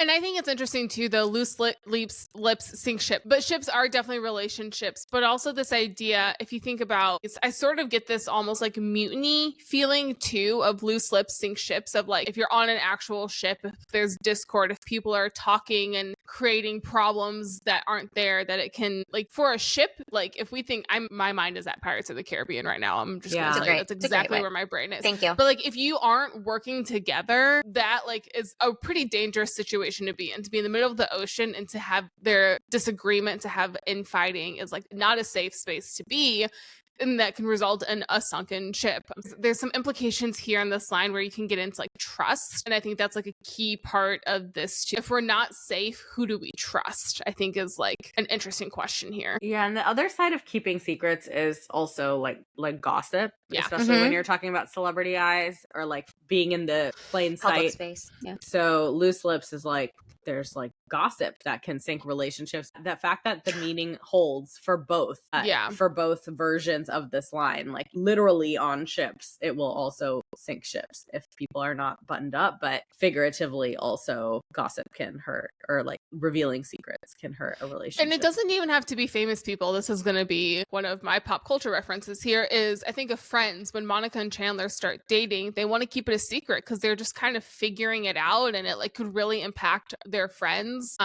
And I think it's interesting too, the lips sink ship, but ships are definitely relationships, but also this idea, if you think about, I sort of get this almost like mutiny feeling too of loose lips sink ships, of like, if you're on an actual ship, if there's discord, if people are talking and creating problems that aren't there, that it can, like, for a ship, like if we think, my mind is at Pirates of the Caribbean right now. I'm just gonna tell you, that's exactly where my brain is. Thank you. But like, if you aren't working together, that like is a pretty dangerous situation to be in, to be in the middle of the ocean and to have their disagreement, to have infighting, is like not a safe space to be. And that can result in a sunken ship. There's some implications here in this line where you can get into like trust. And I think that's like a key part of this too. If we're not safe, who do we trust? I think is like an interesting question here. Yeah, and the other side of keeping secrets is also like gossip, Yeah. especially when you're talking about celebrity eyes or like being in the plain Public sight. space. Yeah. So loose lips is like, there's like gossip that can sink relationships. The fact that the meaning holds for both, for both versions of this line, like literally on ships, it will also sink ships if people are not buttoned up, but figuratively also gossip can hurt, or like revealing secrets can hurt a relationship. And it doesn't even have to be famous people. This is going to be one of my pop culture references here, is I think of Friends. When Monica and Chandler start dating, they want to keep it a secret because they're just kind of figuring it out, and it like could really impact their friends.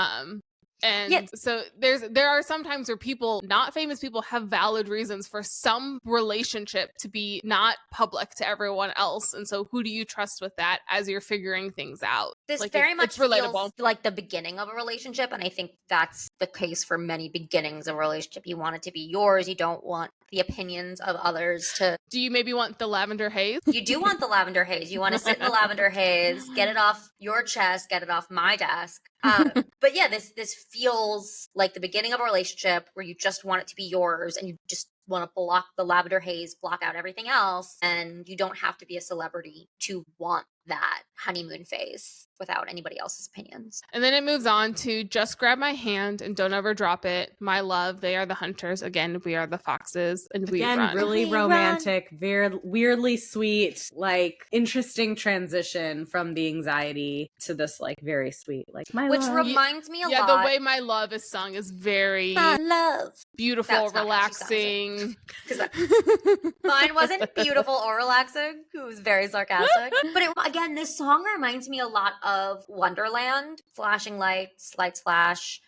So there are some times where people, not famous people, have valid reasons for some relationship to be not public to everyone else. And so who do you trust with that as you're figuring things out? This like very much it's relatable. feels like the beginning of a relationship, and I think that's the case for many beginnings of a relationship. You want it to be yours. You don't want the opinions of others to... Do you maybe want the lavender haze? You do want the lavender haze. You want to sit in the lavender haze, get it off your chest, get it off my desk. But yeah, this feels like the beginning of a relationship where you just want it to be yours, and you just want to block the lavender haze, block out everything else, and you don't have to be a celebrity to want that honeymoon phase without anybody else's opinions. And then it moves on to just grab my hand and don't ever drop it. My love, they are the hunters. Again, we are the foxes, and we run. Really romantic, very weirdly sweet, like interesting transition from the anxiety to this like very sweet, like my Which love. reminds me a lot. Yeah, the way my love is sung is very my love. Beautiful, relaxing. Mine wasn't beautiful or relaxing. It was very sarcastic. But again, this song reminds me a lot of Wonderland. Flashing lights, lights flash,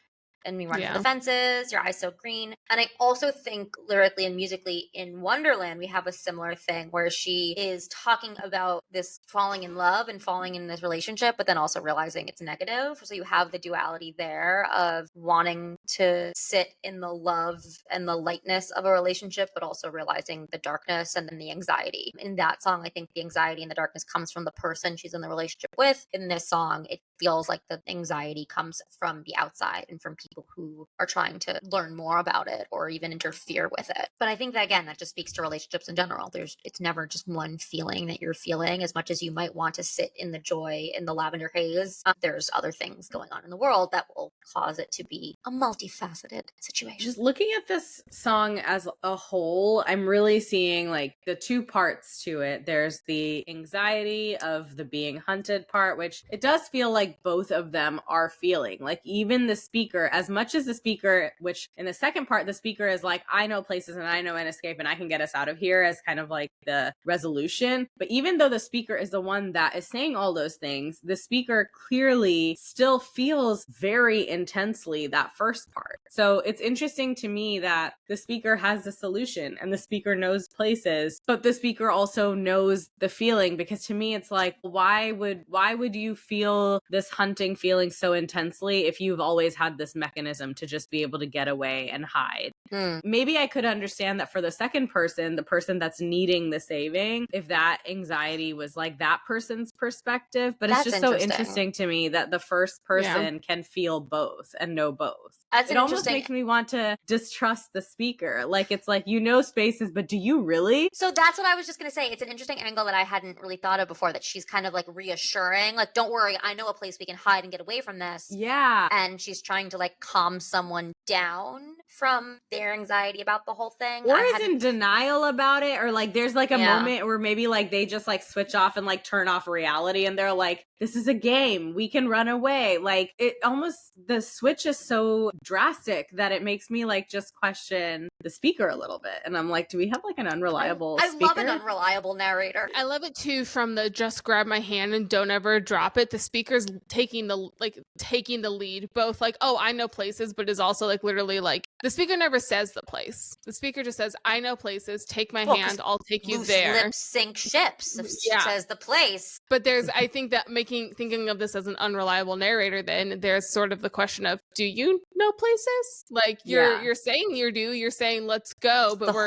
and we run for the fences, your eyes so green. And I also think lyrically and musically in Wonderland, we have a similar thing where she is talking about this falling in love and falling in this relationship, but then also realizing it's negative. So you have the duality there of wanting to sit in the love and the lightness of a relationship, but also realizing the darkness and then the anxiety. In that song, I think the anxiety and the darkness comes from the person she's in the relationship with. In this song, it feels like the anxiety comes from the outside and from people who are trying to learn more about it or even interfere with it. But I think that, again, that just speaks to relationships in general. It's never just one feeling that you're feeling. As much as you might want to sit in the joy in the lavender haze, there's other things going on in the world that will cause it to be a multifaceted situation. Just looking at this song as a whole, I'm really seeing like the two parts to it. There's the anxiety of the being hunted part, which it does feel like both of them are feeling. Like even the speaker, as much as the speaker, which in the second part, the speaker is like, I know places and I know an escape and I can get us out of here, as kind of like the resolution. But even though the speaker is the one that is saying all those things, the speaker clearly still feels very intensely that first part. So it's interesting to me that the speaker has the solution and the speaker knows places, but the speaker also knows the feeling, because to me it's like, why would you feel this hunting feeling so intensely if you've always had this mechanism to just be able to get away and hide? Maybe I could understand that for the second person, the person that's needing the saving, if that anxiety was like that person's perspective. But it's just so interesting to me that the first person can feel both and know both. It almost makes me want to distrust the speaker. Like, it's like, you know spaces, but do you really? So that's what I was just going to say. It's an interesting angle that I hadn't really thought of before, that she's kind of like reassuring, like, don't worry, I know a place we can hide and get away from this. Yeah. And she's trying to like calm someone down from their anxiety about the whole thing. Or is in denial about it, or like there's like a moment where maybe like they just like switch off and like turn off reality and they're like, this is a game, we can run away. Like it almost, the switch is so drastic that it makes me like just question the speaker a little bit. And I'm like, do we have like an unreliable I speaker? love an unreliable narrator. I love it too from the just grab my hand and don't ever drop it. The speaker's taking the lead, both like, oh, I know places, but is also like literally like the speaker never says the place. The speaker just says, I know places, take my hand, I'll take you there. Lips sink ships. If she says the place. But there's, I think that thinking of this as an unreliable narrator, then there's sort of the question of, do you know places? Like you're saying you're saying let's go, but we're